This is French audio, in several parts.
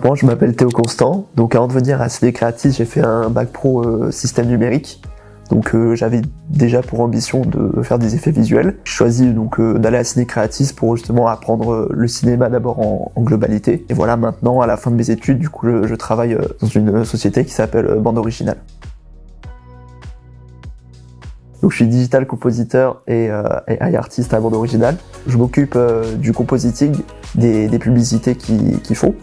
Moi, je m'appelle Théo Constant. Donc, avant de venir à Ciné Creatis, j'ai fait un bac pro système numérique. Donc, j'avais déjà pour ambition de faire des effets visuels. J'ai choisi donc d'aller à Ciné Creatis pour justement apprendre le cinéma d'abord en globalité. Et voilà, maintenant, à la fin de mes études, du coup, je travaille dans une société qui s'appelle Bande Originale. Donc, je suis digital compositeur et AI artiste à Bande Originale. Je m'occupe du compositing des publicités qu'ils font.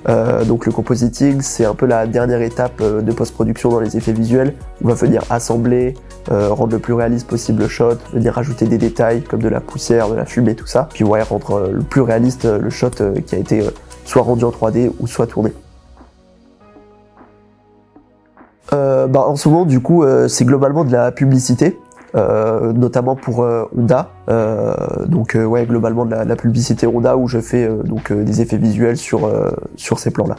Donc le compositing, c'est un peu la dernière étape de post-production dans les effets visuels. On va venir assembler, rendre le plus réaliste possible le shot, venir ajouter des détails comme de la poussière, de la fumée, tout ça. Puis ouais, rendre le plus réaliste le shot qui a été soit rendu en 3D ou soit tourné. En ce moment, du coup, c'est globalement de la publicité. Notamment pour Honda, ouais, globalement de la publicité Honda où je fais des effets visuels sur ces plans-là.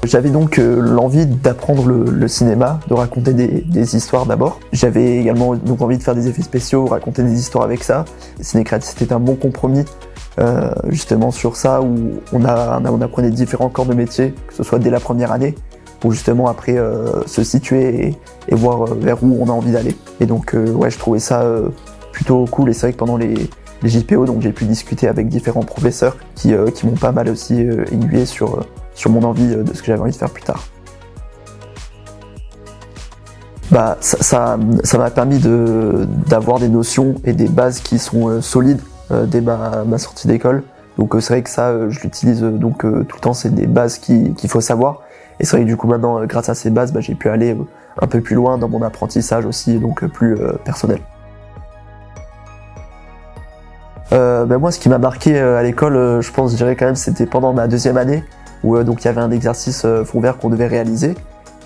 J'avais donc l'envie d'apprendre le cinéma, de raconter des histoires d'abord. J'avais également donc envie de faire des effets spéciaux, raconter des histoires avec ça. Ciné Creatis, c'était un bon compromis justement sur ça où on apprenait différents corps de métier, que ce soit dès la première année, pour justement après se situer et voir vers où on a envie d'aller. Et donc ouais, je trouvais ça plutôt cool, et c'est vrai que pendant les JPO, donc j'ai pu discuter avec différents professeurs qui m'ont pas mal aussi aiguillé sur mon envie de ce que j'avais envie de faire plus tard. Ça m'a permis d'avoir des notions et des bases qui sont solides dès ma sortie d'école. Donc c'est vrai que ça, je l'utilise tout le temps, c'est des bases qu'il faut savoir. Et c'est vrai que du coup maintenant, grâce à ces bases, j'ai pu aller un peu plus loin dans mon apprentissage aussi, donc plus personnel. Moi, ce qui m'a marqué à l'école, je pense, je dirais quand même, c'était pendant ma deuxième année, où donc il y avait un exercice fond vert qu'on devait réaliser.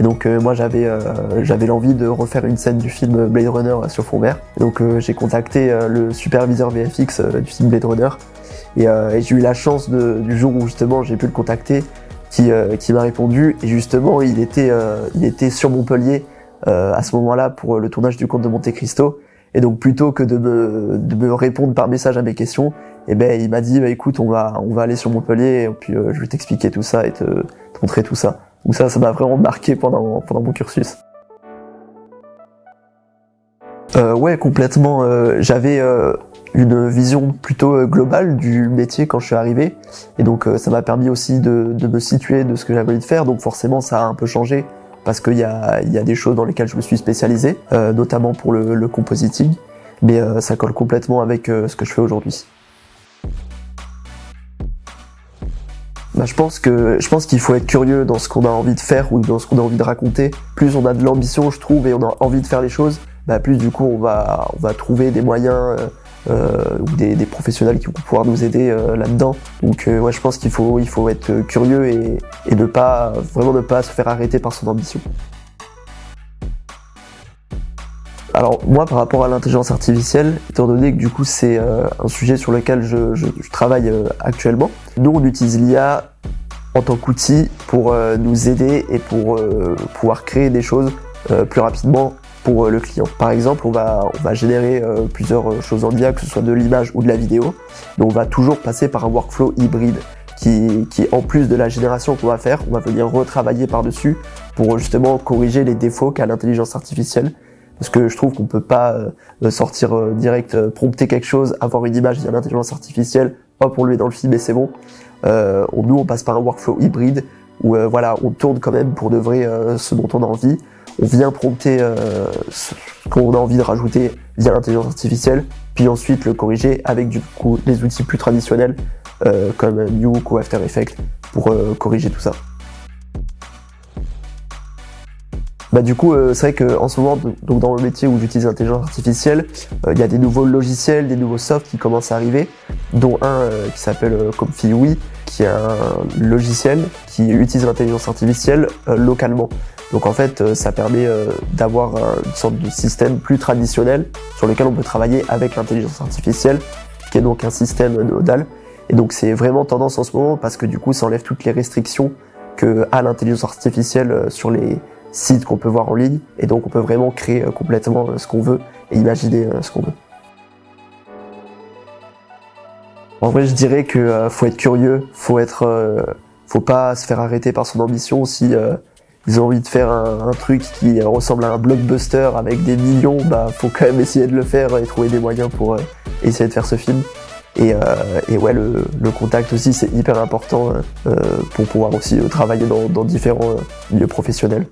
Et donc moi, j'avais l'envie de refaire une scène du film Blade Runner sur fond vert. Et donc j'ai contacté le superviseur VFX du film Blade Runner, et j'ai eu la chance du jour où justement j'ai pu le contacter, qui m'a répondu, et justement il était sur Montpellier à ce moment-là pour le tournage du Comte de Monte Cristo, et donc plutôt que de me répondre par message à mes questions, il m'a dit écoute, on va aller sur Montpellier, et puis je vais t'expliquer tout ça et te montrer tout ça. Donc ça m'a vraiment marqué pendant mon cursus. Ouais, complètement. J'avais une vision plutôt globale du métier quand je suis arrivé, et donc ça m'a permis aussi de me situer de ce que j'avais envie de faire. Donc forcément ça a un peu changé parce qu'il y a des choses dans lesquelles je me suis spécialisé, notamment pour le compositing, mais ça colle complètement avec ce que je fais aujourd'hui. Je pense qu'il faut être curieux dans ce qu'on a envie de faire ou dans ce qu'on a envie de raconter. Plus on a de l'ambition, je trouve, et on a envie de faire les choses, plus du coup on va trouver des moyens ou des professionnels qui vont pouvoir nous aider là-dedans. Donc ouais, je pense qu'il faut être curieux et ne pas se faire arrêter par son ambition. Alors moi, par rapport à l'intelligence artificielle, étant donné que du coup c'est un sujet sur lequel je travaille actuellement, nous on utilise l'IA en tant qu'outil pour nous aider et pour pouvoir créer des choses plus rapidement pour le client. Par exemple, on va générer plusieurs choses en IA, que ce soit de l'image ou de la vidéo, mais on va toujours passer par un workflow hybride qui en plus de la génération qu'on va faire, on va venir retravailler par-dessus pour justement corriger les défauts qu'a l'intelligence artificielle. Parce que je trouve qu'on peut pas sortir direct, prompter quelque chose, avoir une image via l'intelligence artificielle, hop, on le met dans le film et c'est bon. Nous, on passe par un workflow hybride où on tourne quand même pour de vrai ce dont on a envie. On vient prompter ce qu'on a envie de rajouter via l'intelligence artificielle, puis ensuite le corriger avec du coup les outils plus traditionnels comme Nuke ou After Effects pour corriger tout ça. Du coup, c'est vrai qu'en ce moment, donc dans le métier où j'utilise l'intelligence artificielle, il y a des nouveaux logiciels, des nouveaux softs qui commencent à arriver, dont un qui s'appelle Comfy qui est un logiciel qui utilise l'intelligence artificielle localement. Donc en fait, ça permet d'avoir une sorte de système plus traditionnel sur lequel on peut travailler avec l'intelligence artificielle, qui est donc un système nodal. Et donc c'est vraiment tendance en ce moment parce que du coup, ça enlève toutes les restrictions qu'a l'intelligence artificielle sur les sites qu'on peut voir en ligne, et donc on peut vraiment créer complètement ce qu'on veut et imaginer ce qu'on veut. En vrai, je dirais que faut être curieux, faut pas se faire arrêter par son ambition. Si ils ont envie de faire un truc qui ressemble à un blockbuster avec des millions, bah faut quand même essayer de le faire et trouver des moyens pour essayer de faire ce film. Et ouais, le contact aussi, c'est hyper important pour pouvoir aussi travailler dans différents milieux professionnels.